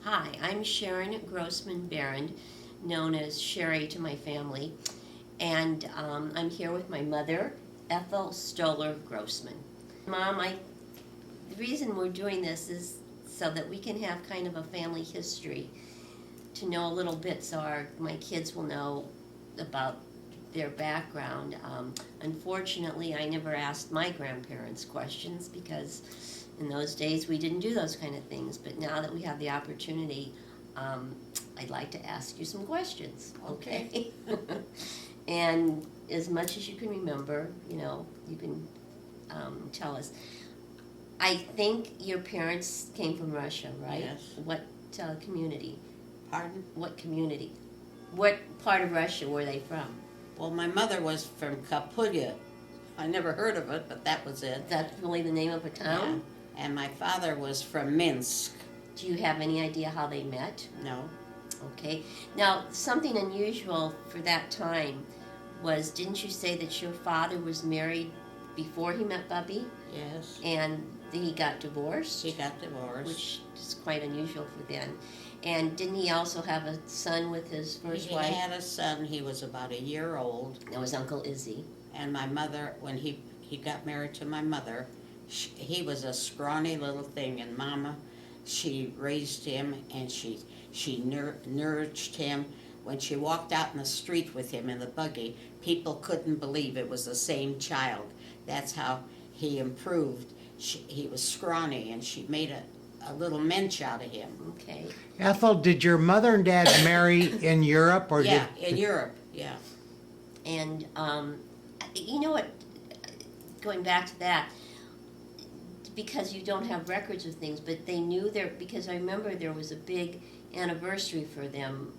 Hi, I'm Sharon Grossman Barron, known as Sherry to my family, and I'm here with my mother, Ethel Stoller Grossman. Mom, the reason we're doing this is so that we can have kind of a family history, to know a little bit, so my kids will know about their background. Unfortunately, I never asked my grandparents questions because in those days we didn't do those kind of things. But now that we have the opportunity, I'd like to ask you some questions. Okay. And as much as you can remember, you can tell us. I think your parents came from Russia, right? Yes. What community? Pardon? What community? What part of Russia were they from? Well, my mother was from Kapulya. I never heard of it, but that was it. Is that really the name of a town? Yeah. And my father was from Minsk. Do you have any idea how they met? No. Okay. Now, something unusual for that time was, didn't you say that your father was married before he met Bubby? Yes. And he got divorced? He got divorced. Which is quite unusual for then. And didn't he also have a son with his first wife? He had a son. He was about a year old. That was Uncle Izzy. And my mother, when he got married to my mother, he was a scrawny little thing. And Mama, she raised him and she nourished him. When she walked out in the street with him in the buggy, people couldn't believe it was the same child. That's how he improved. He was scrawny, and she made a little mensch out of him. Okay. Ethel, did your mother and dad marry in Europe, or in Europe, yeah. And you know what? Going back to that, because you don't have records of things, but they knew because I remember there was a big anniversary for them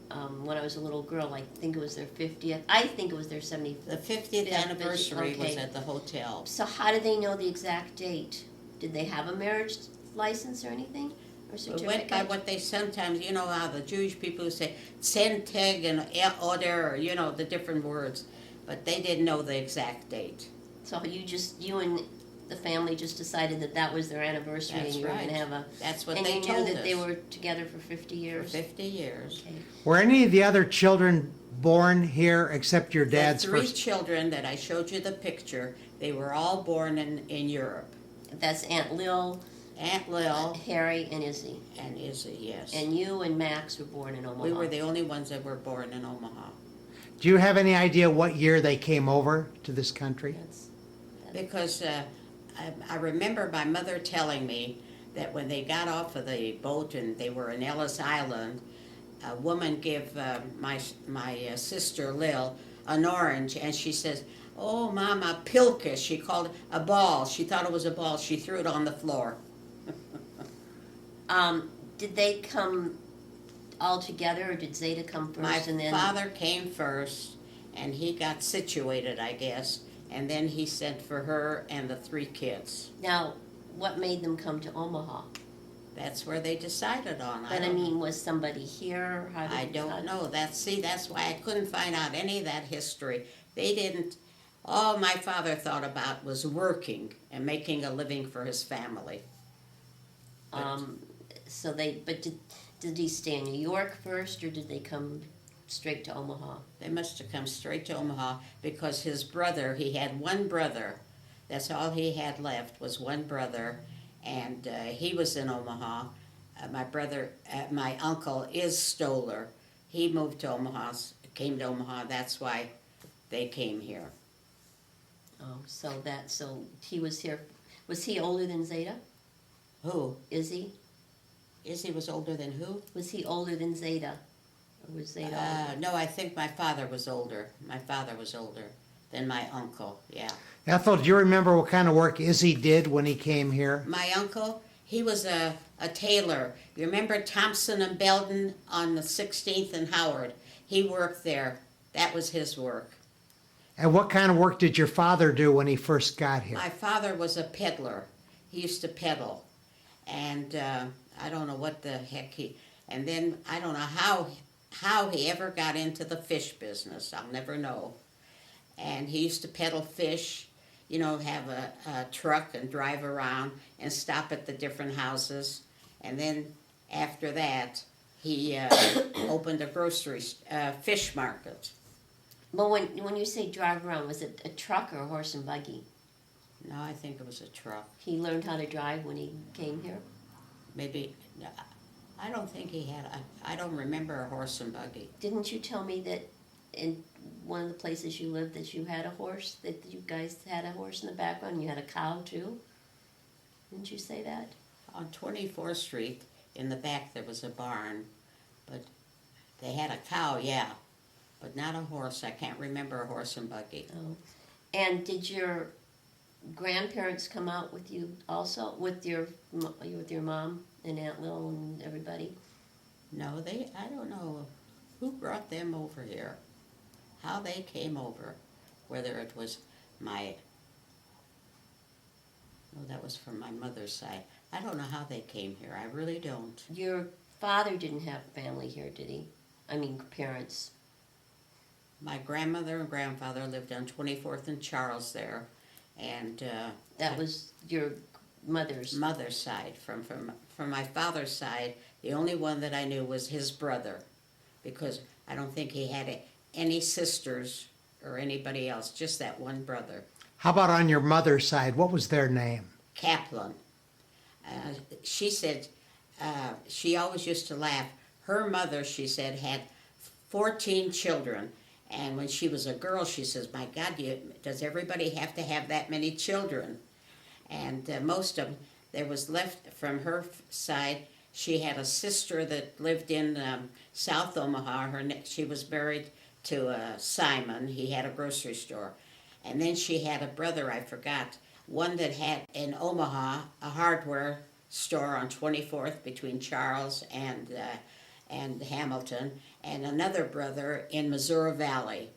when I was a little girl. I think it was their 50th. I think it was their 75th. The 50th anniversary was at the hotel. So how did they know the exact date? Did they have a marriage license or anything? Or certificate? We went by what they sometimes, you know how the Jewish people say, Senteg and Oder, or, the different words. But they didn't know the exact date. So you and the family just decided that was their anniversary. That's and you were right. going to have That's what and they you told knew that us. they were together for 50 years? For 50 years. Okay. were any of the other children born here except your dad's The three first? children that I showed you the picture, they were all born in Europe. That's Aunt Lil, Aunt Lil Harry, and Izzy. and Izzy, yes. And you and Max were born in Omaha. We were the only ones that were born in Omaha. Do you have any idea what year they came over to this country? Because I remember my mother telling me that when they got off of the boat and they were in Ellis Island, a woman gave my sister Lil an orange, and she says, "Oh, Mama, pilkish." She called it a ball. She thought it was a ball. She threw it on the floor. Did they come all together, or did Zeta come first? My and then father came first, and he got situated, I guess, and then he sent for her and the three kids. Now, what made them come to Omaha? That's where they decided on. But I mean, was somebody here? I don't know. That's why I couldn't find out any of that history. They didn't. All my father thought about was working and making a living for his family. Did he stay in New York first, or did they come straight to Omaha? They must have come straight to Omaha because his brother, he had one brother. That's all he had left was one brother, and he was in Omaha. My uncle is Stoller. He moved to Omaha, came to Omaha. That's why they came here. Oh, so he was here. Was he older than Zeta? Who? Izzy? Izzy was older than who? Was he older than Zeta? Or was Zeta older? No, I think my father was older. My father was older than my uncle, yeah. Ethel, do you remember what kind of work Izzy did when he came here? My uncle, he was a tailor. You remember Thompson and Belden on the 16th and Howard? He worked there. That was his work. And what kind of work did your father do when he first got here? My father was a peddler. He used to peddle. And I don't know what the heck and then I don't know how he ever got into the fish business. I'll never know. And he used to peddle fish, have a truck and drive around and stop at the different houses. And then after that, he opened a fish market. But when you say drive around, was it a truck or a horse and buggy? No, I think it was a truck. He learned how to drive when he came here? Maybe, no, I don't think he had, I don't remember a horse and buggy. Didn't you tell me that in one of the places you lived that you had a horse, that you guys had a horse in the background, and you had a cow too? Didn't you say that? On 24th Street, in the back, there was a barn, but they had a cow, yeah, but not a horse. I can't remember a horse and buggy. Oh. And did your grandparents come out with you also, with your mom and Aunt Lil and everybody? No, I don't know who brought them over here, how they came over, whether it was that was from my mother's side. I don't know how they came here, I really don't. Your father didn't have family here, did he? I mean, parents. My grandmother and grandfather lived on 24th and Charles there, and That was your mother's. mother's side. From my father's side, the only one that I knew was his brother, because I don't think he had any sisters or anybody else, just that one brother. How about on your mother's side? What was their name? Kaplan. She said, she always used to laugh. Her mother, she said, had 14 children. And when she was a girl, she says, my God, does everybody have to have that many children? And most of them, there was left from her side, she had a sister that lived in South Omaha. She was married to Simon. He had a grocery store. And then she had a brother, I forgot, one that had in Omaha a hardware store on 24th between Charles and Hamilton, and another brother in Missouri Valley.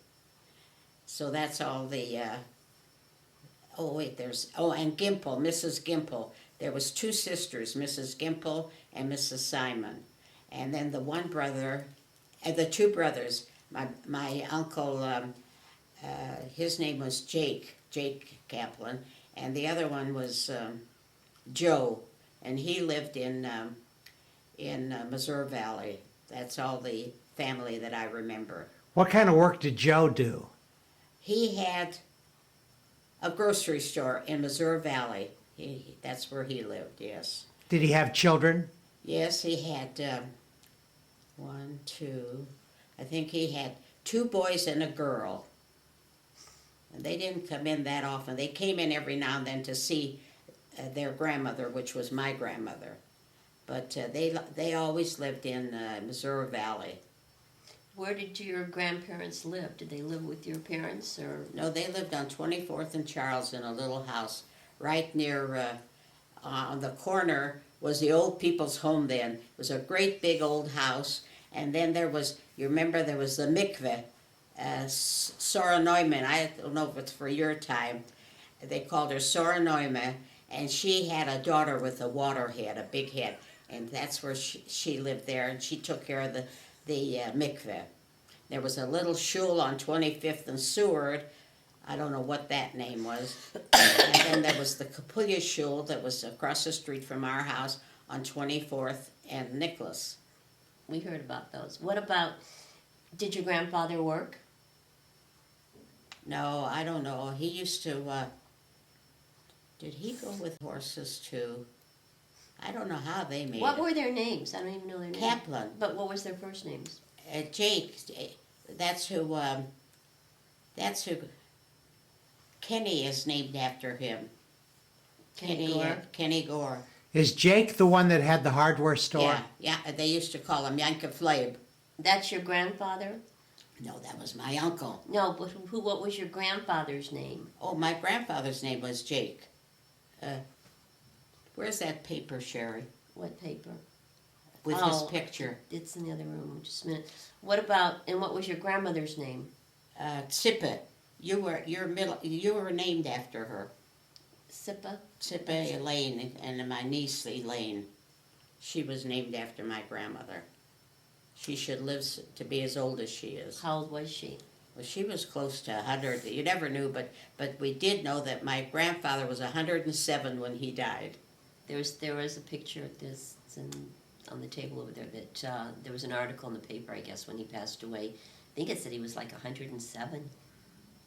So that's all the, and Gimple, Mrs. Gimple. There was two sisters, Mrs. Gimple and Mrs. Simon. And then the one brother, the two brothers, my uncle, his name was Jake Kaplan, and the other one was Joe, and he lived in Missouri Valley. That's all the family that I remember. What kind of work did Joe do? He had a grocery store in Missouri Valley. That's where he lived, yes. Did he have children? Yes, he had I think he had 2 boys and a girl. And they didn't come in that often. They came in every now and then to see their grandmother, which was my grandmother. But they always lived in Missouri Valley. Where did your grandparents live? Did they live with your parents or? No, they lived on 24th and Charles in a little house right near, on the corner was the old people's home then. It was a great big old house. And then there was, you remember there was the mikveh, Sora Neumann. I don't know if it's for your time. They called her Sora Neumann. And she had a daughter with a water head, a big head. And that's where she lived there. And she took care of the mikveh. There was a little shul on 25th and Seward. I don't know what that name was. And then there was the Kapulya shul that was across the street from our house on 24th and Nicholas. We heard about those. What about, did your grandfather work? No, I don't know. He used to, did he go with horses too? I don't know how they made What it. were their names? I don't even know their names. Kaplan. But what was their first names? Jake, that's who Kenny is named after him. Kenny Gore? Kenny Gore. Is Jake the one that had the hardware store? Yeah, they used to call him Yankov Leib. That's your grandfather? No, that was my uncle. No, but what was your grandfather's name? Oh, my grandfather's name was Jake. Where's that paper, Sherry? What paper? With his picture. It's in the other room. Just a minute. What about, and what was your grandmother's name? Tsippe. You were named after her. Sippa? Tsippe Elaine, and my niece Elaine. She was named after my grandmother. She should live to be as old as she is. How old was she? Well, she was close to 100. You never knew, but we did know that my grandfather was 107 when he died. There was a picture of this. It's on the table over there that there was an article in the paper, I guess, when he passed away. I think it said he was like 107.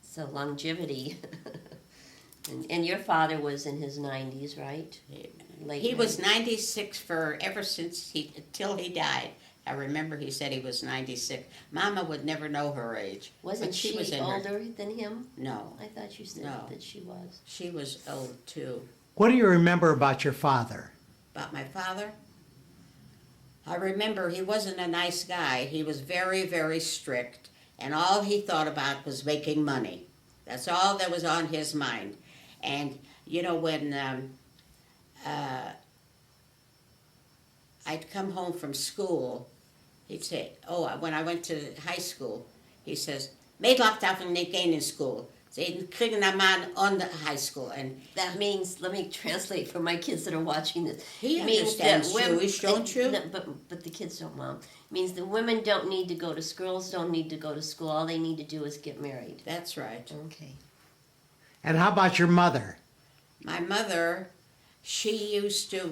So longevity. And your father was in his 90s, right? Late He was 90s. 96 for ever since till he died. I remember he said he was 96. Mama would never know her age. Wasn't but she was in her- older than him? No, I thought you said No. that she was. she was old too. What do you remember about your father? About my father? I remember he wasn't a nice guy. He was very, very strict, and all he thought about was making money. That's all that was on his mind. And you know, when I'd come home from school, he'd say, "Oh, when I went to high school," he says, "Medelach darf nicht gehen in school. Sie kriegen einen Mann on the high school." And That means, let me translate for my kids that are watching this. he It means that understands women- Jewish, don't you? No, but the kids don't, Mom. It means the women don't need to go to school, girls don't need to go to school. All they need to do is get married. That's right. Okay. And how about your mother? My mother, she used to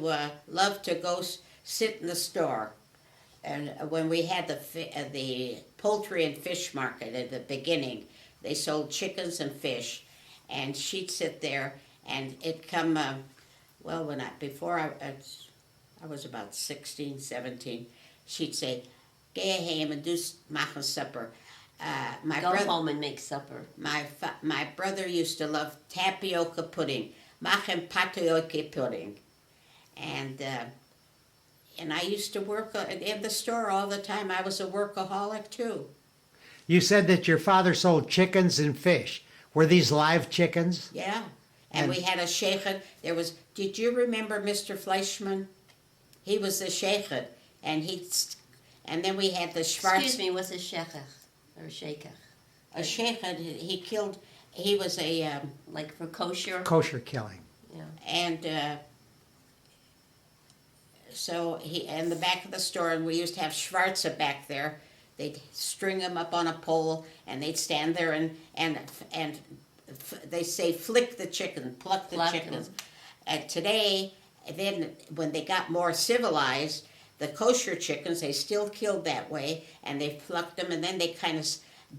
love to go sit in the store. And when we had the poultry and fish market at the beginning, they sold chickens and fish, and she'd sit there, and it'd come. Well, before I was about 16, 17, she'd say, "Geh home and machen supper." My Go brother, home and make supper. my brother used to love tapioca pudding, machen tapioca pudding, and I used to work in the store all the time. I was a workaholic too. You said that your father sold chickens and fish. Were these live chickens? Yeah, and we had a sheikhet. Did you remember Mr. Fleischman? He was the sheikhet, and then we had the Schwarz. Excuse me, what's a shechach or sheikach? A sheikhet. He was a Like for kosher? Kosher killing. Yeah. and. So in the back of the store, and we used to have Schwarze back there. They'd string them up on a pole, and they'd stand there and they say flick the chicken, pluck the Pluck chickens. them. And today, then when they got more civilized, the kosher chickens they still killed that way, and they plucked them, and then they kind of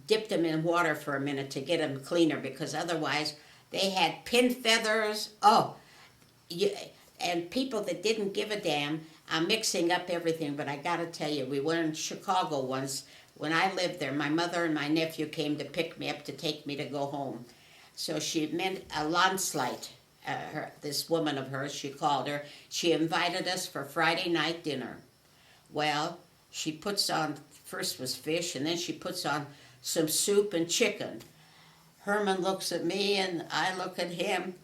dipped them in water for a minute to get them cleaner, because otherwise they had pin feathers. And people that didn't give a damn are mixing up everything. But I got to tell you, we went in Chicago once. When I lived there, my mother and my nephew came to pick me up to take me to go home. So she meant a landslide. This woman of hers, she called her. She invited us for Friday night dinner. Well, she puts on, first was fish, and then she puts on some soup and chicken. Herman looks at me, and I look at him.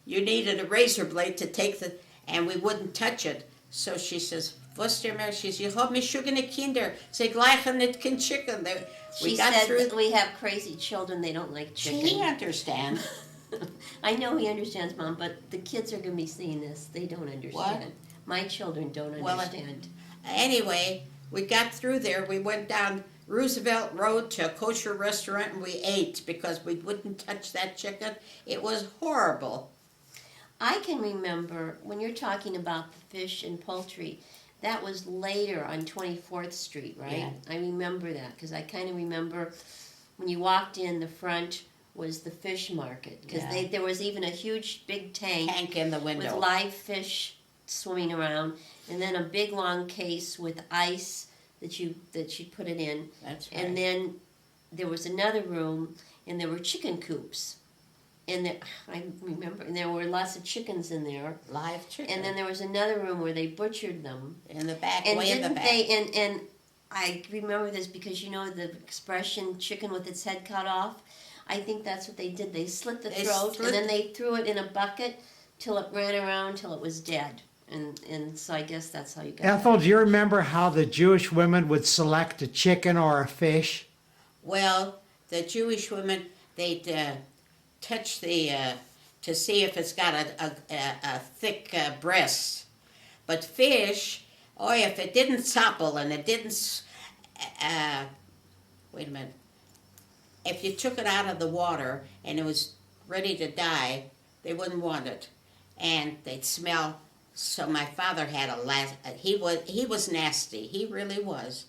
You needed a razor blade to take and we wouldn't touch it. So she says, "Was der Mary?" She says, "You have me schugene Kinder. Sie gleichen nicht kein chicken." She said that we have crazy children, they don't like chicken. He understands. I know he understands, Mom, but the kids are going to be seeing this. They don't understand. My children don't Well, understand. Anyway, we got through there. We went down Roosevelt Road to a kosher restaurant, and we ate because we wouldn't touch that chicken. It was horrible. I can remember when you're talking about the fish and poultry, that was later on 24th Street, right? Yeah. I remember that because I kind of remember when you walked in, the front was the fish market because Yeah. there was even a huge big tank In the with window. live fish swimming around, and then a big long case with ice that you put it in, That's right. and then there was another room, and there were chicken coops. And I remember, and there were lots of chickens in there. Live chicken. And then there was another room where they butchered them. in the back, And way in the didn't back. they? And I remember this because you know the expression "chicken with its head cut off." I think that's what they did. They slit the They throat, slit- and then they threw it in a bucket till it ran around till it was dead. And so I guess that's how you got. Ethel, do you remember how the Jewish women would select a chicken or a fish? Well, the Jewish women, they'd touch to see if it's got a thick breast. But fish, if it didn't supple and it didn't, wait a minute, if you took it out of the water and it was ready to die, they wouldn't want it. And they'd smell So my father had a last. He was nasty. He really was.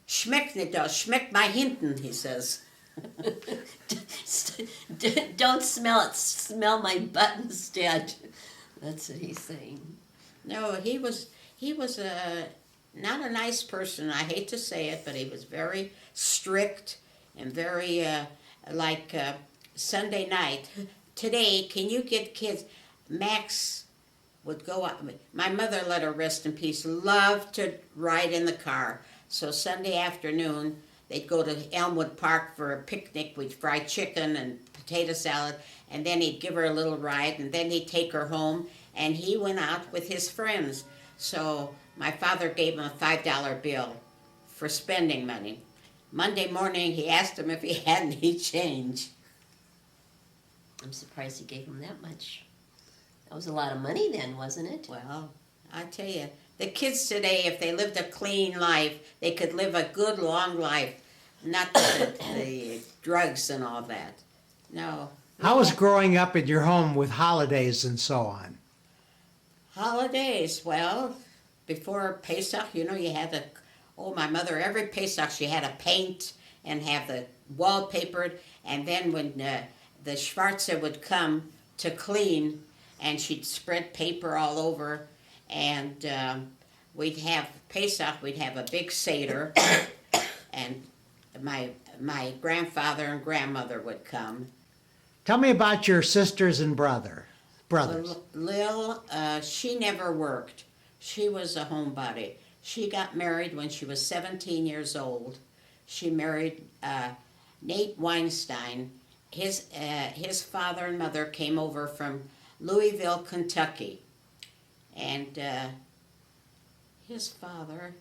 Schmeckt nicht das, schmeckt my hinten, he says. Don't smell it, smell my butt instead. That's what he's saying. No, he was not a nice person. I hate to say it, but he was very strict and very like Sunday night. Today, can you get kids? Max would go out. My mother, let her rest in peace, loved to ride in the car. So Sunday afternoon, they'd go to Elmwood Park for a picnic. We'd fry chicken and potato salad, and then he'd give her a little ride, and then he'd take her home, and he went out with his friends. So my father gave him a $5 bill for spending money. Monday morning, he asked him if he had any change. I'm surprised he gave him that much. That was a lot of money then, wasn't it? Well, I tell you, the kids today, if they lived a clean life, they could live a good, long life. Not the drugs and all that. No. How was growing up in your home with holidays and so on? Holidays, well, before Pesach, you had to, my mother, every Pesach she had to paint and have the wallpapered, and then when the Schwarze would come to clean, and she'd spread paper all over, and we'd have Pesach, we'd have a big Seder, and my grandfather and grandmother would come. Tell me about your sisters and brothers. Lil, she never worked. She was a homebody. She got married when she was 17 years old. She married Nate Weinstein. His father and mother came over from Louisville, Kentucky, and his father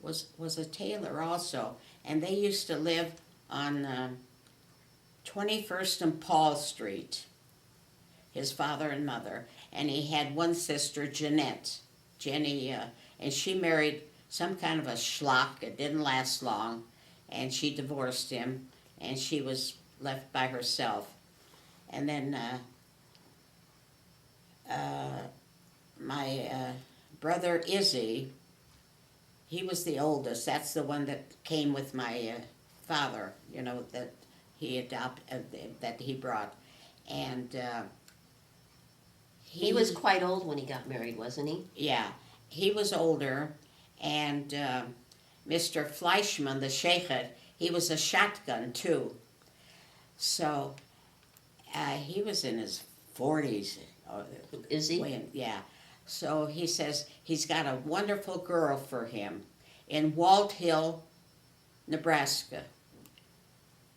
was a tailor also, and they used to live on 21st and Paul Street, his father and mother, and he had one sister, Jenny, and she married some kind of a schlock. It didn't last long, and she divorced him, and she was left by herself. And then my brother Izzy, he was the oldest. That's the one that came with my father, that he adopted, that he brought. And he was quite old when he got married, wasn't he? Yeah, he was older. And Mr. Fleischman, the sheikh, he was a shotgun too. So he was in his 40s. Is he? Yeah. So he says he's got a wonderful girl for him in Walt Hill, Nebraska.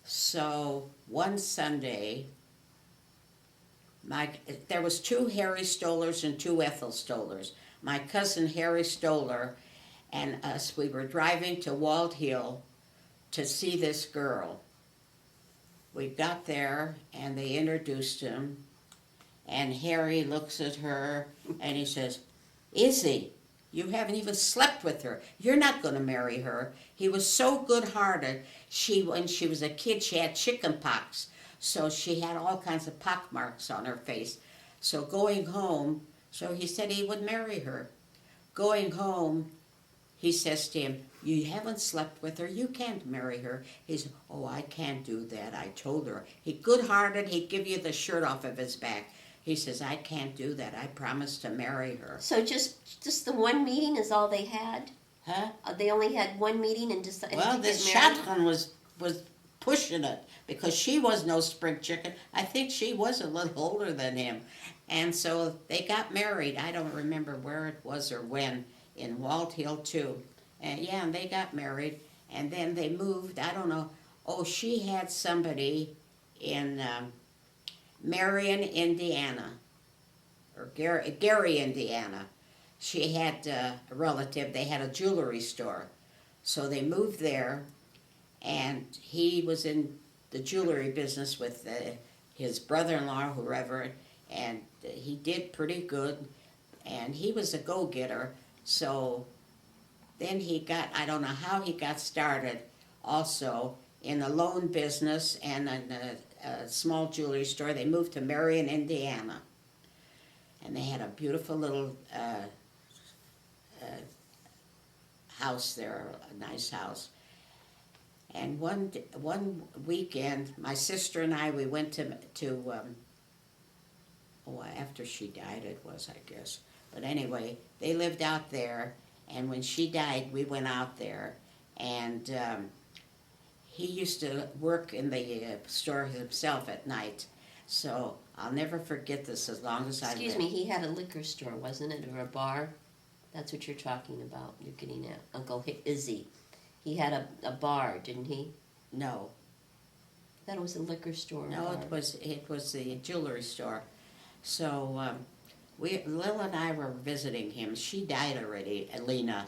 So one Sunday, there was 2 Harry Stollers and 2 Ethel Stollers. My cousin Harry Stoller and us, we were driving to Walt Hill to see this girl. We got there and they introduced him, and Harry looks at her and he says, "Izzy, you haven't even slept with her. You're not going to marry her." He was so good-hearted. When she was a kid, she had chicken pox, so she had all kinds of pock marks on her face. So going home, so he said he would marry her. Going home, he says to him, "You haven't slept with her. You can't marry her." He said, "Oh, I can't do that. I told her." He good-hearted. He'd give you the shirt off of his back. He says, "I can't do that. I promised to marry her." So just the one meeting is all they had? Huh? They only had one meeting and decided Well, to this get married? shotgun was pushing it because she was no spring chicken. I think she was a little older than him. And so they got married. I don't remember where it was or when, in Walt Hill too. And they got married. And then they moved, I don't know. Oh, she had somebody in Marion, Indiana, or Gary, Indiana. She had a relative. They had a jewelry store. So they moved there, and he was in the jewelry business with his brother-in-law, whoever, and he did pretty good, and he was a go-getter. So then he got, I don't know how he got started, also in the loan business and in a small jewelry store. They moved to Marion, Indiana. and they had a beautiful little house there, a nice house. And one weekend, my sister and I, we went to after she died it was, I guess. But anyway, they lived out there, and when she died, we went out there, and he used to work in the store himself at night. So I'll never forget this as long as I live. Excuse me, he had a liquor store, wasn't it, or a bar? That's what you're talking about. You're getting at Uncle Izzy. He had a bar, didn't he? No, I thought it was a liquor store. no, bar. it was the jewelry store. So Lil and I were visiting him. She died already, Alina.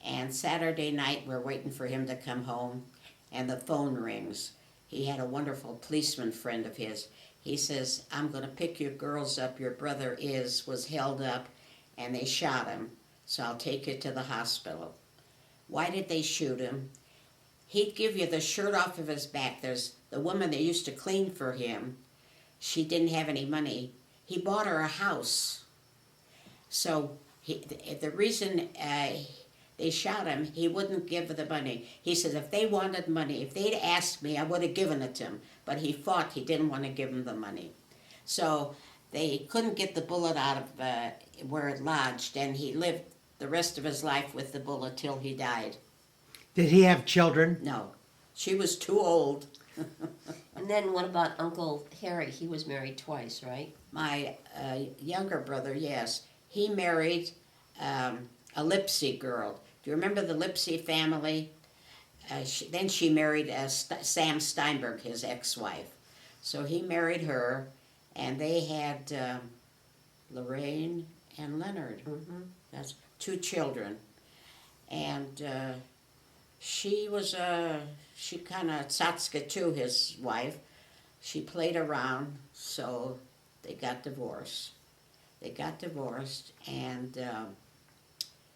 And Saturday night, we're waiting for him to come home, and the phone rings. He had a wonderful policeman friend of his. He says, "I'm going to pick your girls up. Your brother was held up, and they shot him. So I'll take you to the hospital." Why did they shoot him? He'd give you the shirt off of his back. There's the woman that used to clean for him. She didn't have any money. He bought her a house. So the reason they shot him, he wouldn't give the money. He said if they wanted money, if they'd asked me, I would have given it to him. But he fought. He didn't want to give him the money. So they couldn't get the bullet out of where it lodged, and he lived the rest of his life with the bullet till he died. Did he have children? No, she was too old. And then what about Uncle Harry? He was married twice, right? My younger brother, yes, he married a Lipsy girl. Do you remember the Lipsy family? Then she married Sam Steinberg, his ex-wife. So he married her, and they had Lorraine and Leonard. Mm-hmm. That's 2 children. And she was, she kind of, Satska too, his wife, she played around, so they got divorced. And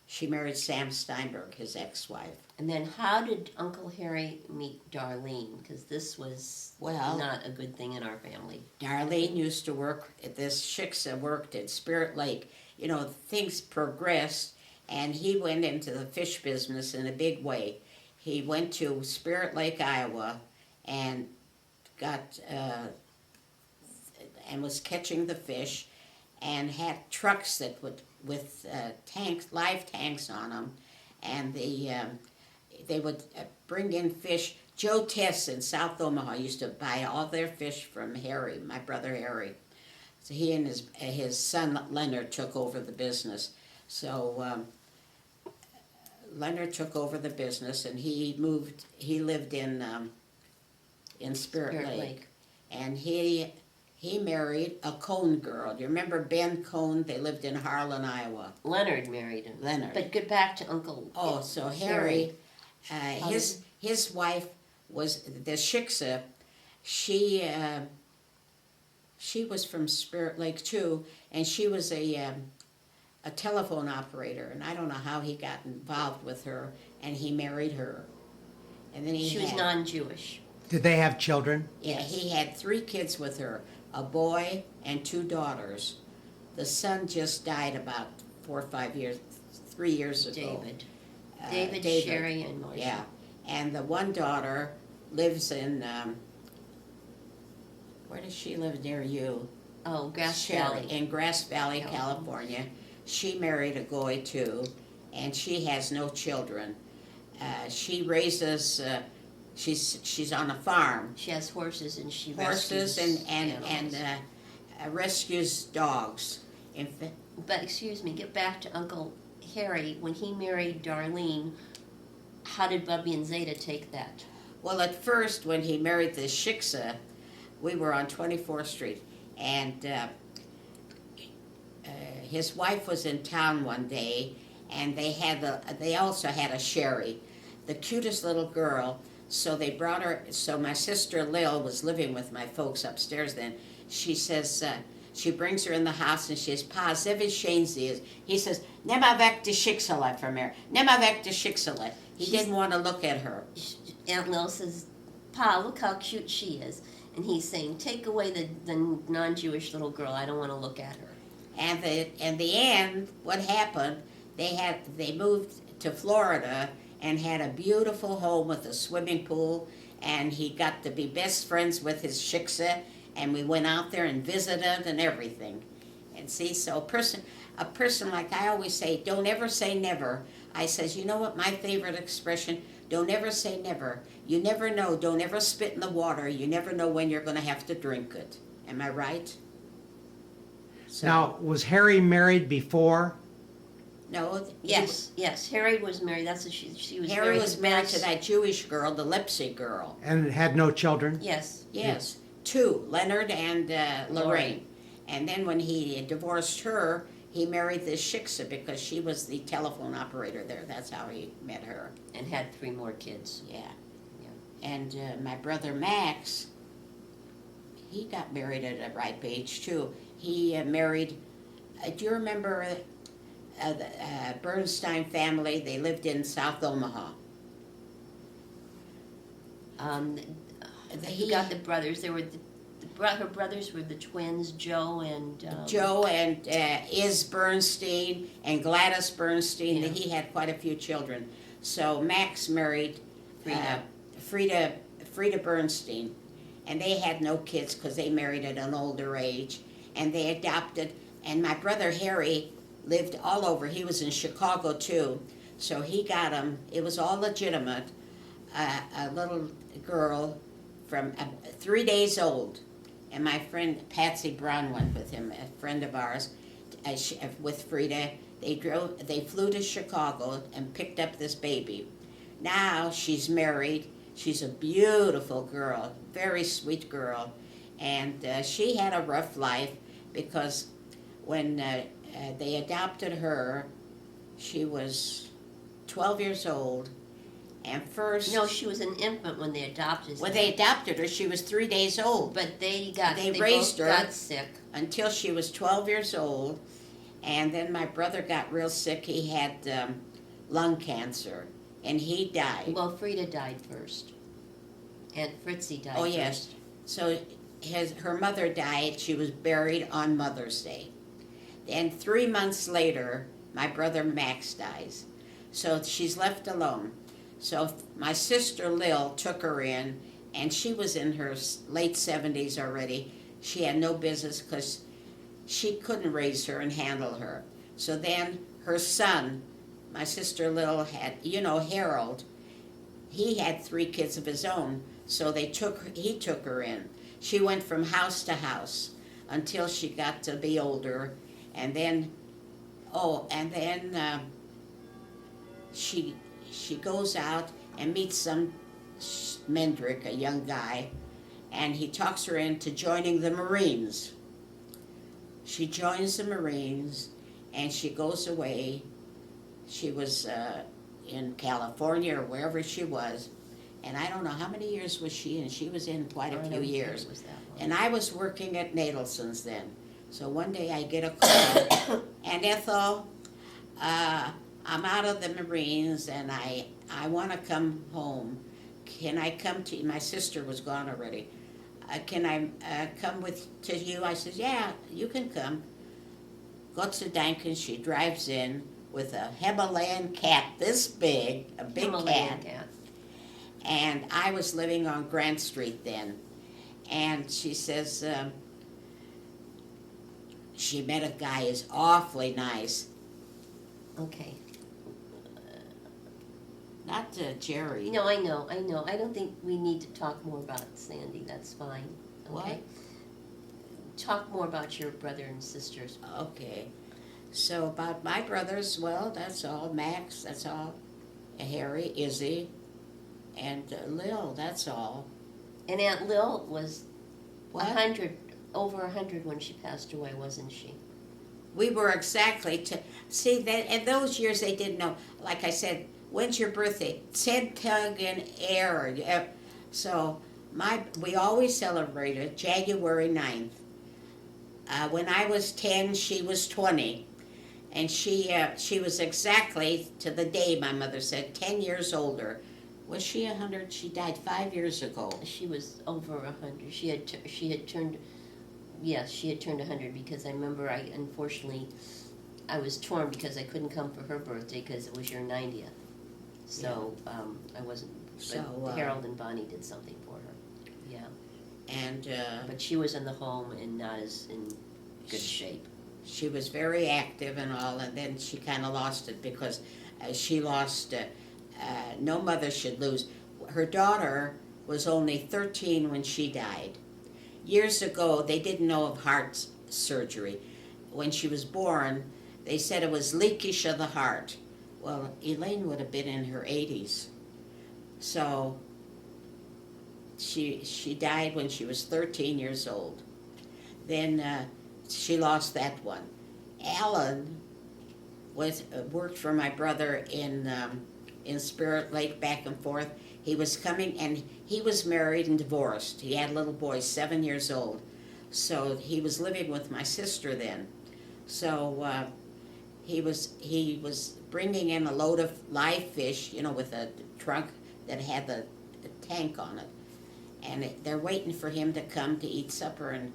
she married Sam Steinberg, his ex-wife. And then how did Uncle Harry meet Darlene? Because this was not a good thing in our family. Darlene used to work at this, Shiksa worked at Spirit Lake. You know, things progressed, and he went into the fish business in a big way. He went to Spirit Lake, Iowa, and got and was catching the fish, and had trucks that would with tanks, live tanks on them, and they would bring in fish. Joe Tess in South Omaha used to buy all their fish from Harry, my brother Harry. So he and his son Leonard took over the business. So Leonard took over the business, and he lived in Spirit Lake. And he married a Cone girl. Do you remember Ben Cone? They lived in Harlan, Iowa. Leonard married him. Leonard. But get back to Uncle So Harry, his wife was the Shiksa. She was from Spirit Lake too, and she was a telephone operator, and I don't know how he got involved with her, and he married her. And then She was non-Jewish. Did they have children? Yeah, he had 3 kids with her, a boy and 2 daughters. The son just died about 4 or 5 years, 3 years ago. David, Sherry, and Moishe. Yeah, and the one daughter lives in, where does she live near you? Oh, Grass Sherry, Valley. in Grass Valley, California. She married a goy too, and she has no children. She raises, she's on a farm. She has horses, and she Horses rescues and animals. rescues dogs. But excuse me, get back to Uncle Harry. When he married Darlene, how did Bubby and Zeta take that? Well, at first, when he married this Shiksa, we were on 24th Street, and his wife was in town one day, and they also had a Sherry, the cutest little girl. So they brought her. So my sister Lil was living with my folks upstairs then. She says she brings her in the house, and she says, "Pa, zevi is." He says, "Nema vek de Shiksala from here. Nema vek de Shiksala." He didn't want to look at her. Aunt Lil says, "Pa, look how cute she is." And he's saying, "Take away the non-Jewish little girl. I don't want to look at her." And in the end, what happened? They moved to Florida and had a beautiful home with a swimming pool, and he got to be best friends with his shiksa, and we went out there and visited and everything. And see, so a person like I always say, don't ever say never. I says, you know what, my favorite expression, don't ever say never. You never know, don't ever spit in the water. You never know when you're going to have to drink it. Am I right? So, Now, was Harry married before? no. Yes, yes. Harry was married. That's what she was Harry married. was to married to Max. that Jewish girl, the Lipsy girl. And had no children? Yes. Yes, two, Leonard and Lorraine. Lorraine. And then when he divorced her, he married this Shiksa because she was the telephone operator there. That's how he met her. And had 3 more kids. Yeah. Yeah. And my brother Max, he got married at a ripe age too. He married, do you remember the Bernstein family? They lived in South Omaha. I forgot the brothers. They were her brothers were the twins, Joe and Joe and Iz Bernstein and Gladys Bernstein. Yeah. He had quite a few children. So Max married Frida Bernstein, and they had no kids because they married at an older age, and they adopted. And my brother Harry lived all over. He was in Chicago too, so he got him. It was all legitimate. A little girl from 3 days old. And my friend Patsy Brown went with him, a friend of ours, with Frida. They flew to Chicago and picked up this baby. Now she's married. She's a beautiful girl, very sweet girl. And she had a rough life because when they adopted her, she was 12 years old. And first... No, she was an infant when they adopted her. When they adopted her, she was 3 days old. But they raised both her got sick. until she was 12 years old. And then my brother got real sick. He had lung cancer, and he died. Well, Frida died first. And Fritzy died Oh, first. yes. So her mother died. She was buried on Mother's Day. Then 3 months later, my brother Max dies. So she's left alone. So my sister Lil took her in, and she was in her late 70s already. She had no business because she couldn't raise her and handle her. So then her son, my sister Lil had, Harold, he had 3 kids of his own. So he took her in. She went from house to house until she got to be older, and then, she goes out and meets some Mendrick, a young guy, and he talks her into joining the Marines. She joins the Marines, and she goes away. She was in California or wherever she was, and I don't know how many years was she in. She was in quite a few years. It was that long. And I was working at Nadelson's then. So one day I get a call, and Ethel, I'm out of the Marines, and I want to come home. Can I come to you? My sister was gone already. Can I come to you? I said, yeah, you can come. Go to Dankin. She drives in with a Himalayan cat this big, a big Himalayan cat. And I was living on Grant Street then. And she says, she met a guy who's awfully nice. Okay. Not Jerry. No, I know. I don't think we need to talk more about Sandy. That's fine. Okay. What? Talk more about your brother and sisters. Okay. So about my brothers, well, that's all. Max, that's all. Harry, Izzy, and Lil, that's all. And Aunt Lil was What? over 100 when she passed away, wasn't she? We were exactly see that in those years they didn't know. Like I said, when's your birthday? Tug and air. So we always celebrated January 9th. When I was 10, she was 20. And she was exactly to the day, my mother said, 10 years older. Was she 100? She died 5 years ago. She was over 100. She had turned Yes, she had turned 100 because I remember unfortunately, I was torn because I couldn't come for her birthday because it was your 90th. So I wasn't, So, but Harold and Bonnie did something for her. Yeah. and But she was in the home and not as in good shape. she was very active and all, and then she kind of lost it because she lost, no mother should lose. Her daughter was only 13 when she died. Years ago, they didn't know of heart surgery. When she was born, they said it was leakage of the heart. Well, Elaine would have been in her 80s. So she died when she was 13 years old. Then she lost that one. Alan worked for my brother in Spirit Lake, back and forth. He was coming, and he was married and divorced. He had a little boy, 7 years old. So he was living with my sister then. So he was bringing in a load of live fish, with a trunk that had the tank on it. And they're waiting for him to come to eat supper, and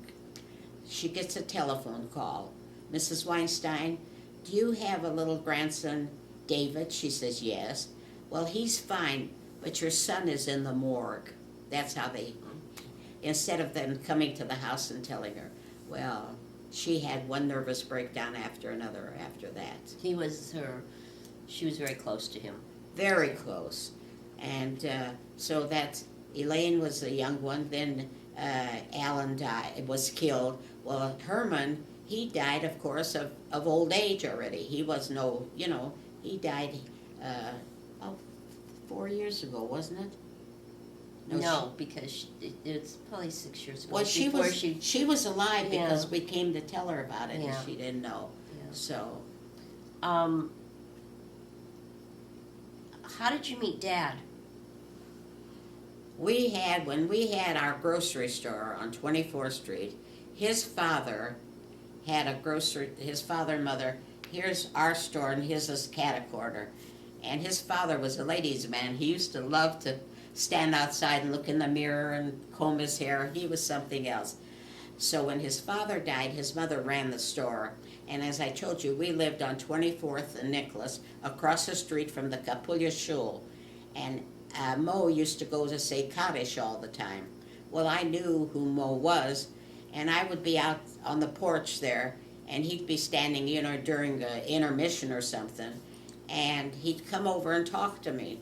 she gets a telephone call. Mrs. Weinstein, do you have a little grandson, David? She says, yes. Well, he's fine, but your son is in the morgue. That's how instead of them coming to the house and telling her. Well, she had one nervous breakdown after another after that. She was very close to him. Very close. And so that Elaine was a young one. Then Alan was killed. Well, Herman, he died, of course, of old age already. He was he died 4 years ago, wasn't it? No, because it's probably 6 years ago. Well, she was alive because we came to tell her about it, Yeah. and she didn't know. Yeah. So how did you meet Dad? when we had our grocery store on 24th Street, his father had a grocery. His father and mother. Here's our store, and his is Catacorder. And his father was a ladies' man. He used to love to stand outside and look in the mirror and comb his hair. He was something else. So when his father died, his mother ran the store. And as I told you, we lived on 24th and Nicholas, across the street from the Kapulya Shul. And Mo used to go to say Kaddish all the time. Well, I knew who Mo was, and I would be out on the porch there, and he'd be standing, during the intermission or something, and he'd come over and talk to me.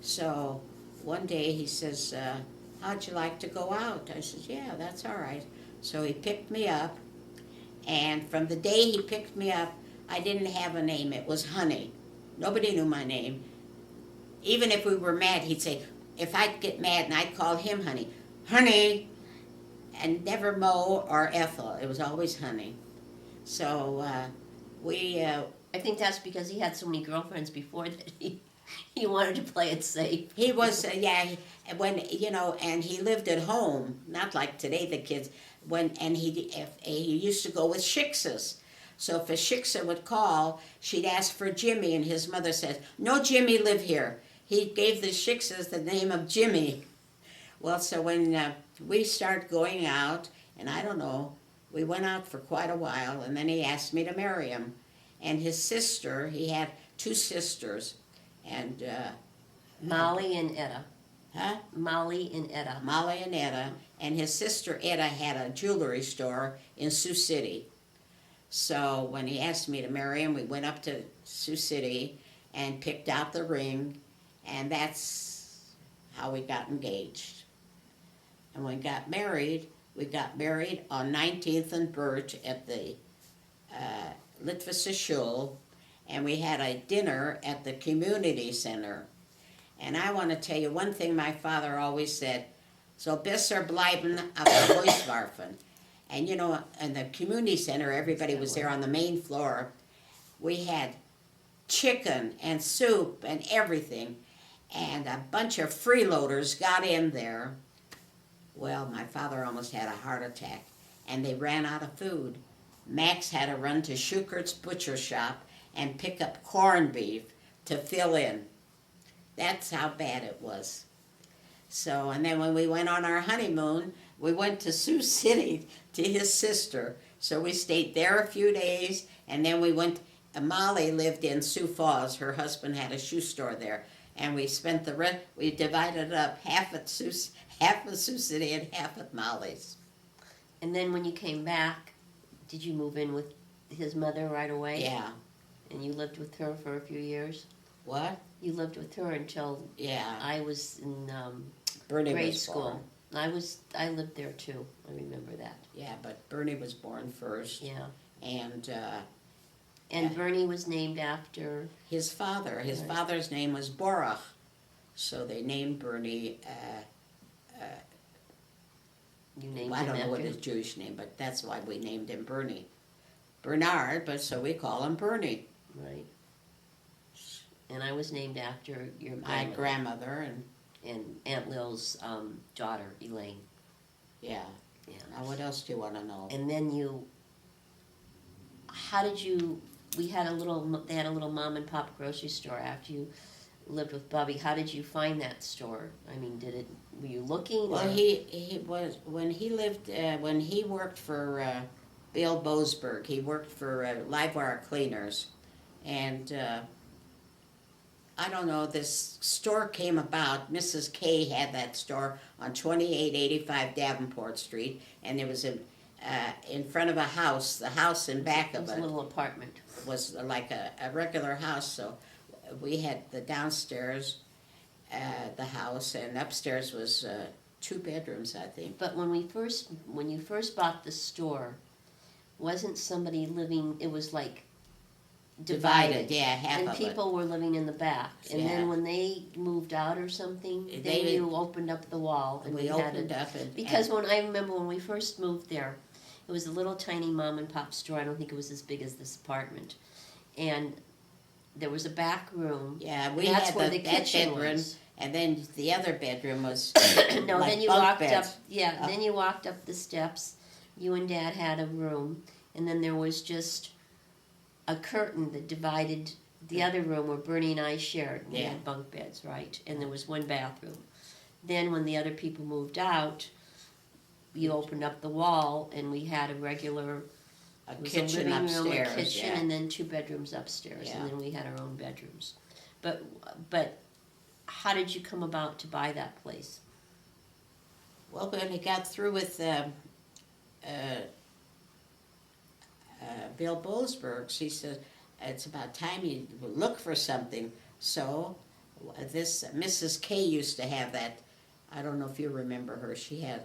So one day he says, how'd you like to go out? I said, yeah, that's all right. So he picked me up, and from the day he picked me up, I didn't have a name. It was Honey. Nobody knew my name. Even if we were mad, he'd say, if I'd get mad and I'd call him Honey, Honey, and never Mo or Ethel. It was always Honey. So I think that's because he had so many girlfriends before that he wanted to play it safe. he was, and he lived at home, not like today the kids, he used to go with shiksas. So if a shiksa would call, she'd ask for Jimmy, and his mother says, no Jimmy live here. He gave the shiksas the name of Jimmy. Well, so when we started going out, and I don't know, we went out for quite a while, and then he asked me to marry him. And his sister, he had 2 sisters, and Molly and Etta. huh? Molly and Etta. Molly and Etta, and his sister Etta had a jewelry store in Sioux City. So when he asked me to marry him, we went up to Sioux City and picked out the ring, and that's how we got engaged. And when we got married on 19th and Birch at the Litvasa Shul, and we had a dinner at the community center. And I want to tell you one thing my father always said, so besser bleiben auf der Huiswarfen. And in the community center, everybody was there on the main floor. We had chicken and soup and everything. And a bunch of freeloaders got in there. Well, my father almost had a heart attack, and they ran out of food. Max had to run to Schukert's butcher shop and pick up corned beef to fill in. That's how bad it was. So, and then when we went on our honeymoon, we went to Sioux City to his sister. So we stayed there a few days, and then we went. Molly lived in Sioux Falls. Her husband had a shoe store there, and we spent the rest. We divided up half at Sioux City and half at Molly's. And then when you came back, did you move in with his mother right away? Yeah. And you lived with her for a few years? What? You lived with her until Yeah. I was in Bernie grade was school. born. I lived there too. I remember that. Yeah, but Bernie was born first, Yeah. and And Yeah. Bernie was named after. his father. His Right. father's name was Borach, so they named Bernie. You named I him don't know what after. his Jewish name, but that's why we named him Bernie. Bernard, but so we call him Bernie. Right. And I was named after your My grandmother grandmother, and Aunt Lil's daughter, Elaine. yeah. Yeah. Now, what else do you want to know? And then how did you? They had a little mom and pop grocery store after you lived with Bubby. How did you find that store? I mean, were you looking? Well, or- he was when he lived when he worked for Bill Boasberg. He worked for Livewire Cleaners, and I don't know. This store came about. Mrs. K had that store on 2885 Davenport Street, and it was in front of a house. The house in back It of was a it little apartment. was like a regular house. So we had the downstairs, the house, and upstairs was 2 bedrooms, I think. But when you first bought the store, wasn't somebody living? It was like divided. Yeah, half And of people were living in the back. And then Yeah. when they moved out or something, then They- you opened up the wall. it. And We had opened up and Because I remember when we first moved there, it was a little tiny mom and pop store. I don't think it was as big as this apartment. And there was a back room. yeah, And we that's had where that the kitchen bedroom, was. and then the other bedroom was No, like then you bunk walked beds. up. Yeah, Up. then you walked up the steps. You and Dad had a room, and then there was just a curtain that divided the other room where Bernie and I shared. We Yeah. had bunk beds, right? And there was one bathroom. Then when the other people moved out, you opened up the wall, and we had a regular a it was kitchen a living room, upstairs. a kitchen, Yeah. and then 2 bedrooms upstairs, Yeah. and then we had our own bedrooms. But how did you come about to buy that place? Well, when he got through with Bill Boasberg, he said, it's about time you look for something. So this Mrs. K used to have that, I don't know if you remember her, she had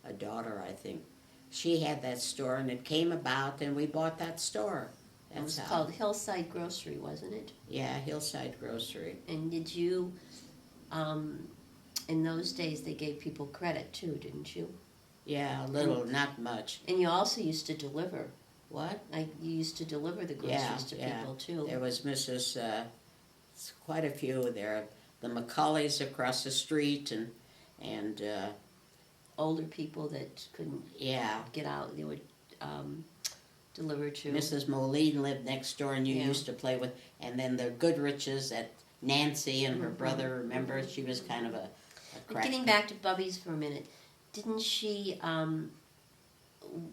a daughter, I think. She had that store, and it came about, and we bought that store. It was That's how. called Hillside Grocery, wasn't it? Yeah, Hillside Grocery. And did you, in those days, they gave people credit too, didn't you? Yeah, a little, not much. And you also used to deliver. What? You used to deliver the groceries to people too. There was quite a few there. The McCaulays across the street, and Older people that couldn't yeah, get out, they would deliver to. Mrs. Moline lived next door, and you Yeah. used to play with. And then the Goodriches, that Nancy and her Mhm. brother. Remember, she was kind of a But crack. getting back to Bubby's for a minute, didn't she,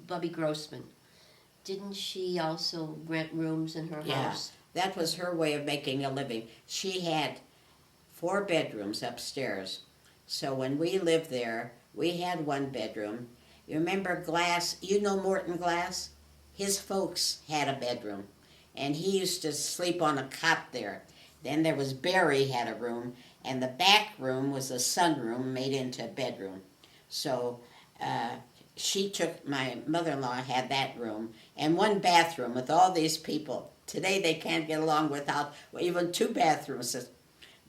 Bubby Grossman, didn't she also rent rooms in her Yeah. house? That was her way of making a living. She had 4 bedrooms upstairs. So when we lived there, we had 1 bedroom. You remember Glass? You know Morton Glass? His folks had a bedroom, and he used to sleep on a cot there. Then there was Barry had a room, and the back room was a sunroom made into a bedroom. So my mother-in-law had that room, and 1 bathroom with all these people. Today they can't get along without even 2 bathrooms.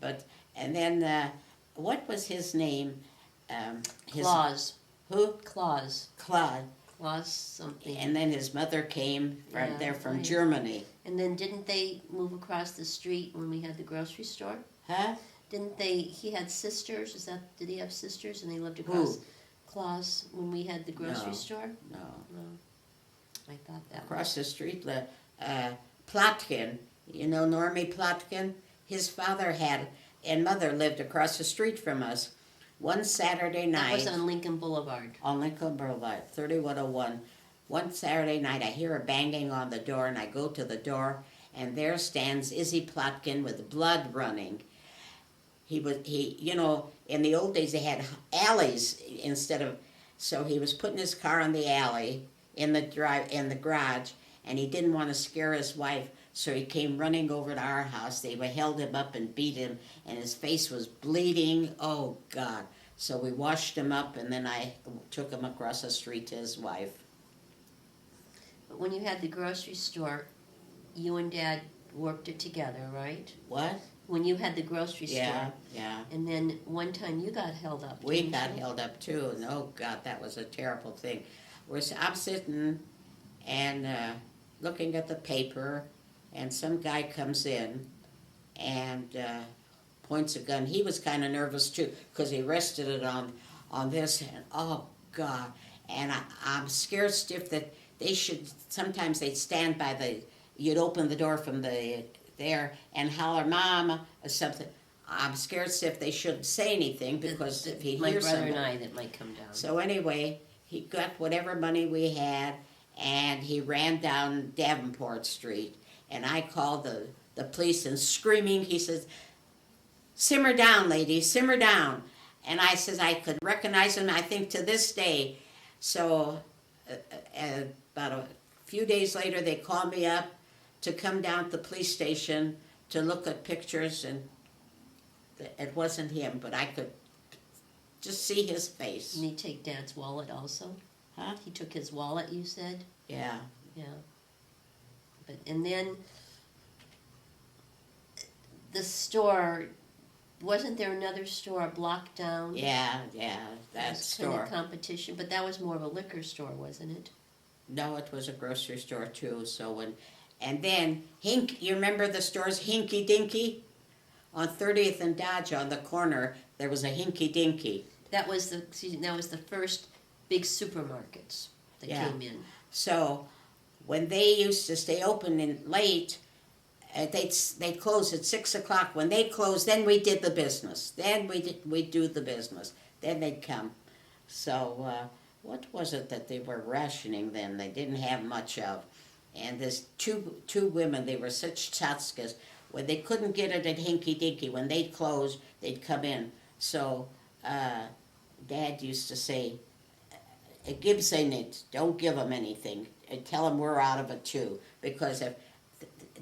And then what was his name? Claus. Who? Claus. Claude. Claus something. And then his mother came from Yeah, they're from right. Germany. And then didn't they move across the street when we had the grocery store? Huh? He had sisters, did he have sisters and they lived across Who? Claus when we had the grocery No. store? No. No. I thought that Across the street, Plotkin. You know Normie Plotkin? His father had, and mother lived across the street from us. one Saturday That night. was on Lincoln Boulevard. On Lincoln Boulevard, 3101. One Saturday night, I hear a banging on the door, and I go to the door, and there stands Izzy Plotkin with blood running. In the old days they had alleys instead of, so he was putting his car in the alley, in the garage, and he didn't want to scare his wife, so he came running over to our house. They held him up and beat him, and his face was bleeding. Oh, God. So we washed him up, and then I took him across the street to his wife. But when you had the grocery store, you and Dad worked it together, right? What? When you had the grocery store. Yeah. And then one time you got held up. We didn't got you? held up too, and oh God, that was a terrible thing. I'm sitting and looking at the paper, and some guy comes in and points a gun. He was kind of nervous too, because he rested it on this, and oh God. And I'm scared stiff that sometimes they'd stand by you'd open the door from there and holler, "Mama," or something. I'm scared stiff they shouldn't say anything, because if he My hears brother something. and I that might come down. So anyway, he got whatever money we had, and he ran down Davenport Street, and I called the police, and screaming, he says, "Simmer down, lady, simmer down." And I says I could recognize him, I think, to this day. So about a few days later, they called me up to come down to the police station to look at pictures, and it wasn't him, but I could just see his face. Didn't he take Dad's wallet also? Huh? He took his wallet, you said? Yeah. Yeah. And then the store, wasn't there another store a block down? Yeah, that was store. Kind of competition, but that was more of a liquor store, wasn't it? No, it was a grocery store too. And then you remember the stores Hinky Dinky? On 30th and Dodge, on the corner, there was a Hinky Dinky. That was the first big supermarkets that Yeah. came in. So when they used to stay open late, they'd close at 6 o'clock. When they closed, then we did the business. Then we'd do the business. Then they'd come. So what was it that they were rationing then? They didn't have much of. And there's two women, they were such tzatzkas. When they couldn't get it at Hinky Dinky, when they'd close, they'd come in. So Dad used to say, "Gibson it, don't give them anything. Tell them we're out of it too." Because if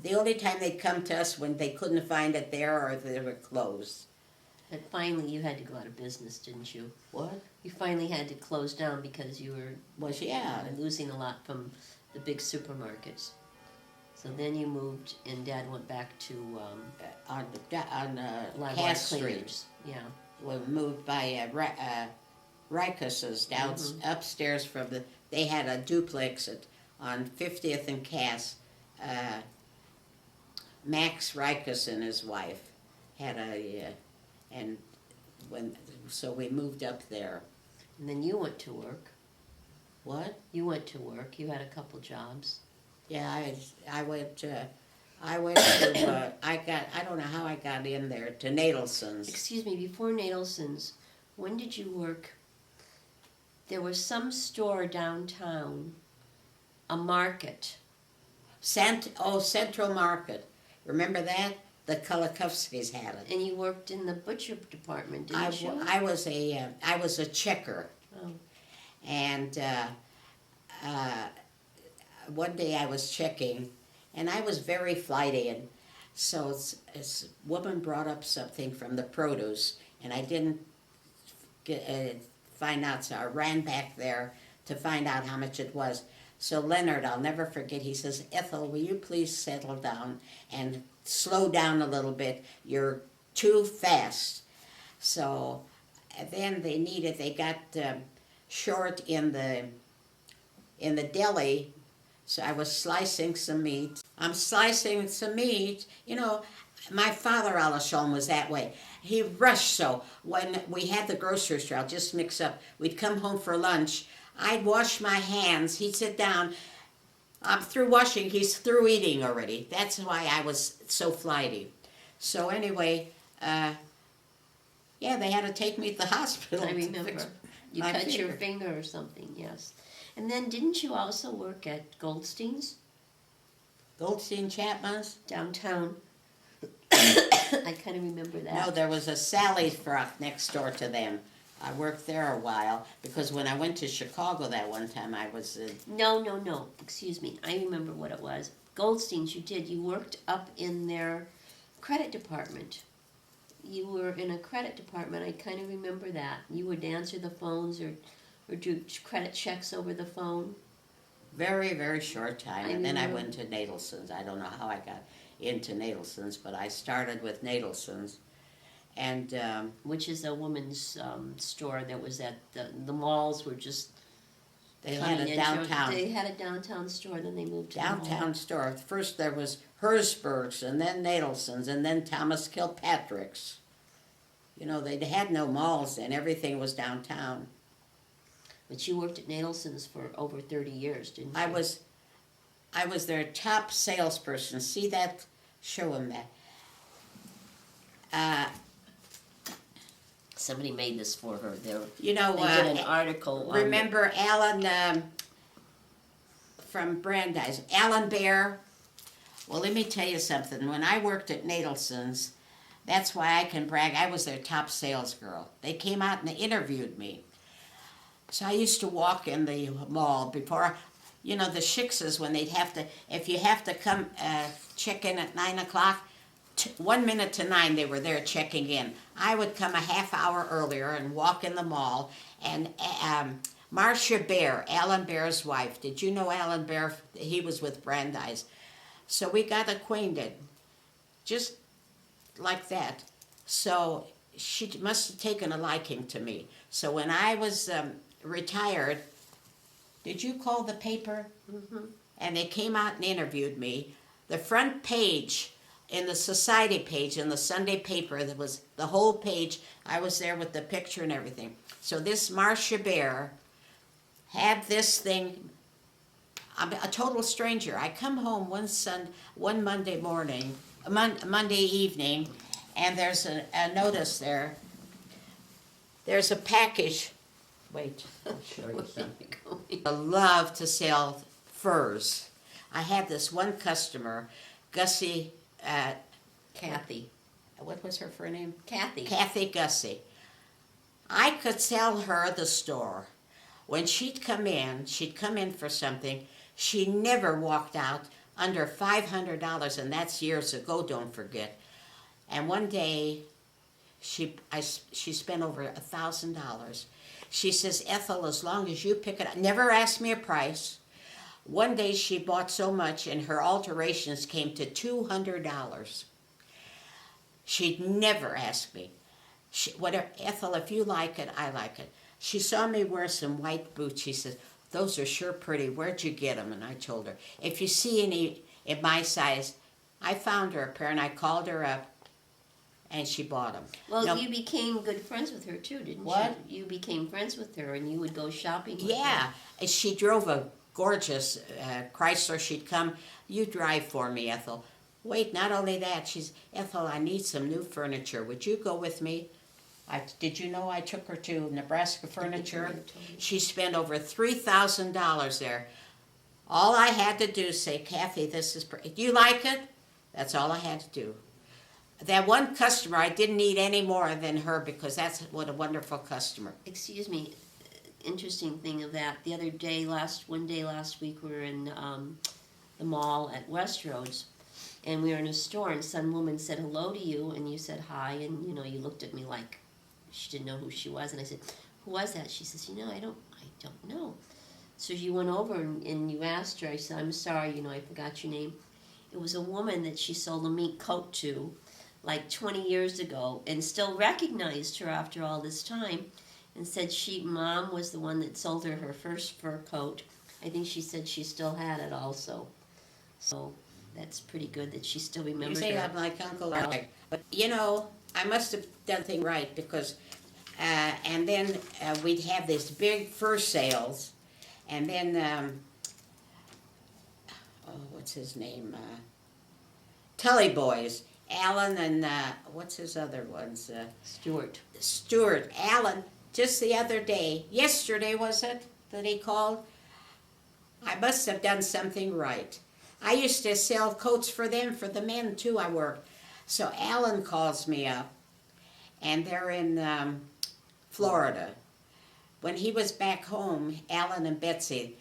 the only time they'd come to us when they couldn't find it there, or they were closed. But finally you had to go out of business, didn't you? What? You finally had to close down because you were Yeah. losing a lot from the big supermarkets. So then you moved, and Dad went back to On Live Cass Street. Cleaners. Yeah. We moved by Ricus's down upstairs from they had a duplex on 50th and Cass. Max Ricus and his wife had so we moved up there. And then you went to work. What? You went to work. You had a couple jobs. Yeah, I went to, I don't know how I got in there, to Nadelson's. Excuse me, before Nadelson's, when did you work? There was some store downtown, a market. Central Market. Remember that? The Kulikowskis had it. And you worked in the butcher department, didn't you? I was a checker. Oh. And one day I was checking, and I was very flighty, and so this woman brought up something from the produce, and I didn't find out, so I ran back there to find out how much it was. So Leonard, I'll never forget, he says, "Ethel, will you please settle down and slow down a little bit? You're too fast." So then they got short in the deli, so I was slicing some meat. I'm slicing some meat, my father, Alashon, was that way. He rushed, so when we had the grocery store, I'll just mix up, we'd come home for lunch, I'd wash my hands, he'd sit down, I'm through washing, he's through eating already. That's why I was so flighty. So anyway, Yeah, they had to take me to the hospital. I to remember. fix You my cut your finger. finger or something, yes. And then didn't you also work at Goldstein's Goldstein Chapman's? downtown? I kind of remember that. No, there was a Sally's Frock next door to them. I worked there a while, because when I went to Chicago that one time, I was, No. Excuse me. I remember what it was. Goldstein's, you did. You worked up in their credit department. You were in a credit department. I kind of remember that. You would answer the phones or do credit checks over the phone. very, very short time, and then I remember. went to Nadelson's. I don't know how I got into Nadelson's, but I started with Nadelson's, and, Which is a woman's store that was at the malls were just they coming had a in. downtown. They had a downtown store, then they moved to the Downtown mall. store. First there was Herzberg's, and then Nadelson's, and then Thomas Kilpatrick's. You know, they had no malls then, everything was downtown. But you worked at Nadelson's for over 30 years, didn't you? I was their top salesperson. See that? Show them that. Somebody made this for her. You know, They did an article. remember Alan from Brandeis, Alan Bear? Well, let me tell you something. When I worked at Nadelson's, that's why I can brag. I was their top sales girl. They came out and they interviewed me. So I used to walk in the mall before, you know, the Schickses, when they'd have to, if you have to come check in at 9 o'clock, 1 minute to 9 they were there checking in. I would come a half hour earlier and walk in the mall, and Marcia Bear, Alan Bear's wife, did you know Alan Bear? He was with Brandeis. So we got acquainted, just like that. So she must have taken a liking to me. So when I was retired, did you call the paper? Mm-hmm. And they came out and interviewed me. The front page, in the society page, in the Sunday paper, that was the whole page. I was there with the picture and everything. So this Marcia Bear had this thing. I'm a total stranger. I come home one Monday morning, Monday evening, and there's a notice there. There's a package. Wait, I'll show you something. I love to sell furs. I had this one customer, Gussie, Kathy. what was her name? Kathy. Kathy Gussie. I could sell her the store. When she'd come in for something, she never walked out under $500, and that's years ago, don't forget. And one day, she spent over $1,000. She says, Ethel, as long as you pick it up, never asked me a price. One day she bought so much, and her alterations came to $200. She'd never ask me. Whatever, Ethel, if you like it, I like it. She saw me wear some white boots. She says, those are sure pretty. Where'd you get them? And I told her, if you see any in my size, I found her a pair, and I called her up, and she bought them. Well, Now, you became good friends with her too, didn't What? you? You became friends with her, and you would go shopping with her. yeah, and she drove a gorgeous Chrysler. She'd come, you drive for me, Ethel. Wait, not only that, she's, Ethel, I need some new furniture. Would you go with me? Did you know I took her to Nebraska Furniture? She spent over $3,000 there. All I had to do is say, Kathy, this is pretty. Do you like it? That's all I had to do. That one customer, I didn't need any more than her, because that's what a wonderful customer. Excuse me, interesting thing of that. The other day, one day last week, we were in the mall at Westroads, and we were in a store, and some woman said hello to you, and you said hi, and you looked at me like she didn't know who she was, and I said, who was that? She says, I don't know. So you went over and you asked her. I said, I'm sorry, I forgot your name. It was a woman that she sold a mink coat to like 20 years ago, and still recognized her after all this time, and said Mom was the one that sold her first fur coat. I think she said she still had it also. So that's pretty good that she still remembered You say her. I'm like Uncle Greg. But, I must have done the thing right, because, and then we'd have these big fur sales, and then, what's his name? Tully Boys. Alan and, what's his other ones? Stuart. Alan, just the other day, yesterday was it, that he called? I must have done something right. I used to sell coats for them, for the men too I worked. So Alan calls me up, and they're in Florida. When he was back home, Alan and Betsy,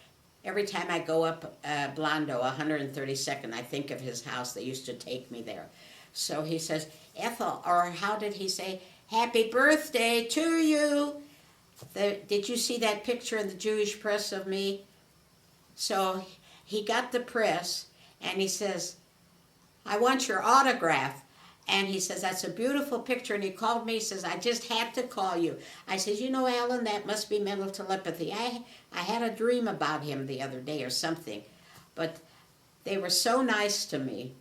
every time I go up Blondo, 132nd, I think of his house. They used to take me there. So he says, Ethel, or how did he say, happy birthday to you. Did you see that picture in the Jewish press of me? So he got the press, and he says, I want your autograph. And he says, that's a beautiful picture. And he called me, he says, I just had to call you. I said, you know, Alan, that must be mental telepathy. I had a dream about him the other day or something. But they were so nice to me.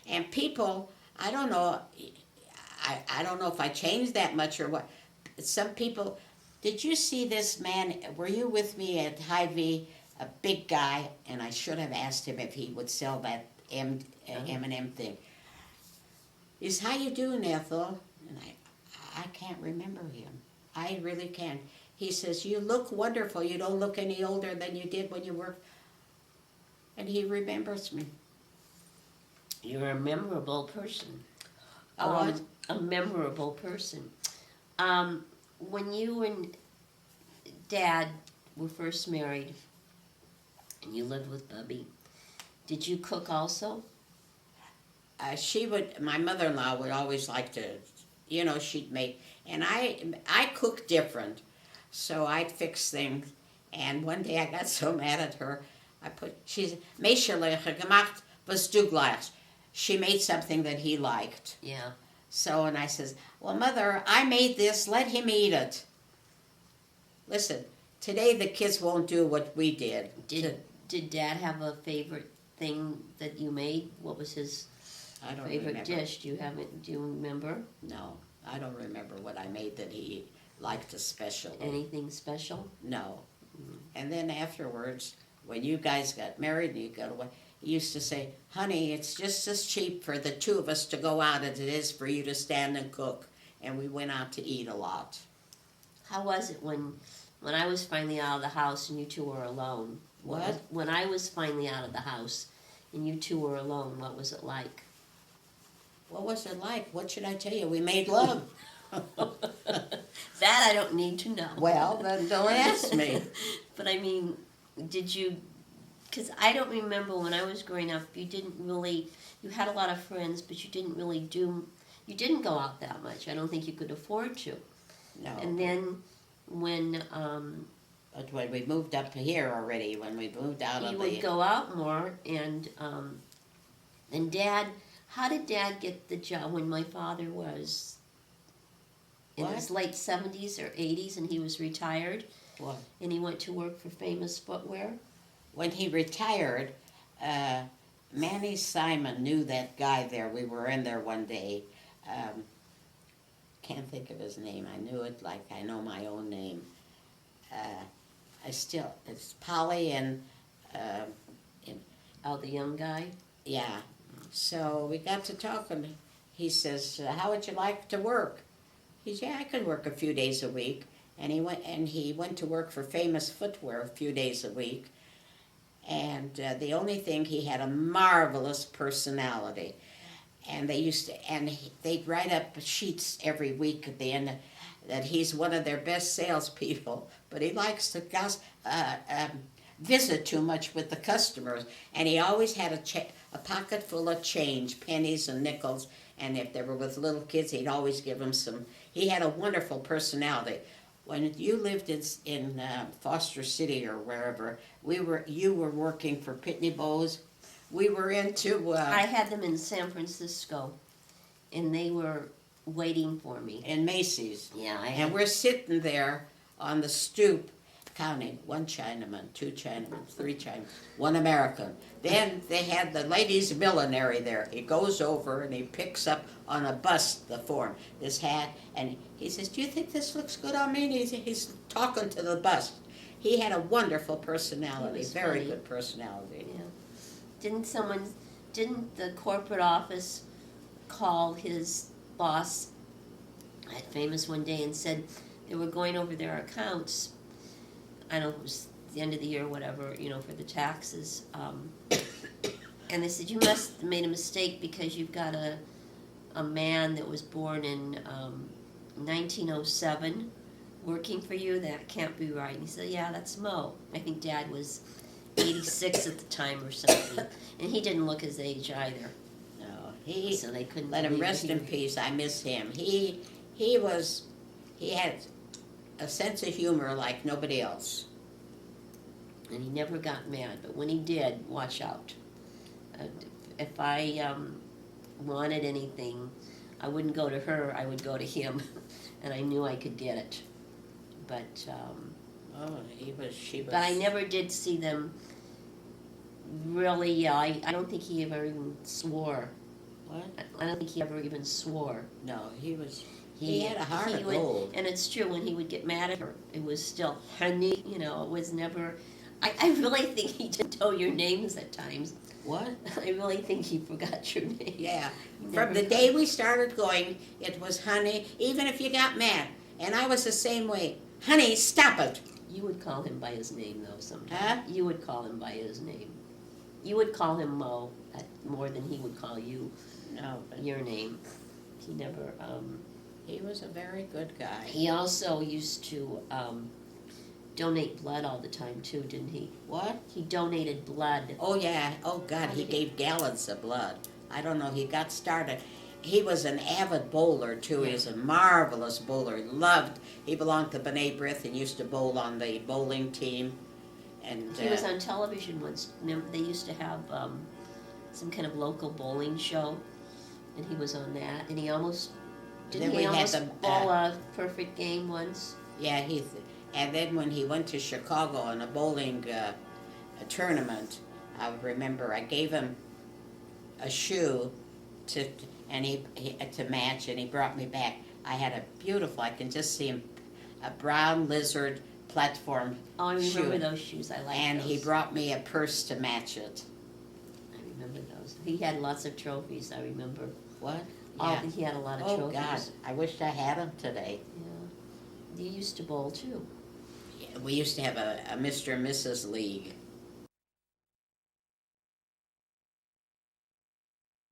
And people, I don't know, I don't know if I changed that much or what. Some people, did you see this man, were you with me at Hy-Vee, a big guy, and I should have asked him if he would sell that M&M thing. He says, how you doing, Ethel? And I can't remember him. I really can't. He says, you look wonderful. You don't look any older than you did when you worked. And he remembers me. You're a memorable person. A what? A memorable person. When you and Dad were first married and you lived with Bubby, did you cook also? My mother-in-law would always like to, you know, she'd make, and I cook different, so I'd fix things. And one day I got so mad at her, she's Meischerliche gemacht, was du gleich. She made something that he liked. Yeah. So, and I says, well, Mother, I made this, let him eat Listen, today the kids won't do what we did. Did Dad have a favorite thing that you made? What was his I don't favorite remember. dish? Do you remember? No, I don't remember what I made that he liked especially. Anything special? No. And then afterwards, when you guys got married and you got away, he used to say, honey, it's just as cheap for the two of us to go out as it is for you to stand and cook. And we went out to eat a lot. How was it when I was finally out of the house and you two were alone? What? When I was finally out of the house and you two were alone, what was it like? What was it like? What should I tell you? We made love. That I don't need to know. Well, then don't ask me. But I mean, did you, because I don't remember when I was growing up, you had a lot of friends, but you didn't go out that much. I don't think you could afford to. No. And then when But when we moved up here already, when we moved out you of would go out more, and Dad, how did Dad get the job when my father was in his late 70s or 80s and he was retired? What? And he went to work for Famous Footwear? When he retired, Manny Simon knew that guy there. We were in there one day. Can't think of his name. I knew it like I know my own name. It's Polly and, Oh, the young guy? yeah. So we got to talking. He says, how would you like to work? He said, yeah, I could work a few days a week. And he went to work for Famous Footwear a few days a week. And the only thing, he had a marvelous personality. And they'd write up sheets every week at the end that he's one of their best salespeople, but he likes to visit too much with the customers. And he always had a pocket full of change, pennies and nickels. And if they were with little kids, he'd always give them some. He had a wonderful personality. When you lived in Foster City or wherever, you were working for Pitney Bowes. We were into. I had them in San Francisco, and they were waiting for me. In Macy's. Yeah, And we're sitting there on the stoop, counting 1 Chinaman, 2 Chinamen, 3 Chinamen, 1 American. Then they had the ladies' millinery there. He goes over and he picks up on a bust the form, this hat, and he says, do you think this looks good on me? And he's talking to the bust. He had a wonderful personality, very funny. good personality. Yeah. Didn't the corporate office call his boss, famous one day, and said they were going over their accounts. I don't know, it was the end of the year or whatever, for the taxes. And they said, you must have made a mistake because you've got a man that was born in 1907 working for you. That can't be right. And he said, yeah, that's Mo. I think Dad was 86 at the time or something. And he didn't look his age either. No, So they couldn't let him believe rest it. in peace. I miss him. He had a sense of humor like nobody else. And he never got mad. But when he did, watch out. If I wanted anything, I wouldn't go to her, I would go to him. And I knew I could get it. But She was. but I never did see them really. I don't think he ever even swore. What? I don't think he ever even swore. No, he was. He had a heart of would, gold. and it's true, when he would get mad at her, it was still honey. It was never. I really think he didn't know your names at times. What? I really think he forgot your name. Yeah. Never From the thought- day we started going, it was honey, even if you got mad. And I was the same way. Honey, stop it. You would call him by his name, though, sometimes. Huh? You would call him by his name. You would call him Mo more than he would call you No, but your name. He never. he was a very good guy. He also used to donate blood all the time, too, didn't he? What? He donated blood. Oh, yeah. Oh, God, he gave gallons of blood. I don't know. He got started. He was an avid bowler, too. He was a marvelous bowler. He belonged to B'nai B'rith and used to bowl on the bowling team. And He was on television once. Remember, they used to have some kind of local bowling show, and he was on that. And he almost Then we had the, bowl a perfect game once. yeah, and then when he went to Chicago in a bowling a tournament, I remember I gave him a shoe to match, and he brought me back. I had a beautiful, I can just see him, a brown lizard platform Oh, I remember shoe. those shoes. I like And those. he brought me a purse to match it. I remember those. He had lots of trophies. I remember. What? Oh, Yeah. he had a lot of Oh, trophies. God, I wished I had them today. Yeah. You used to bowl too. We used to have a Mr. and Mrs. League.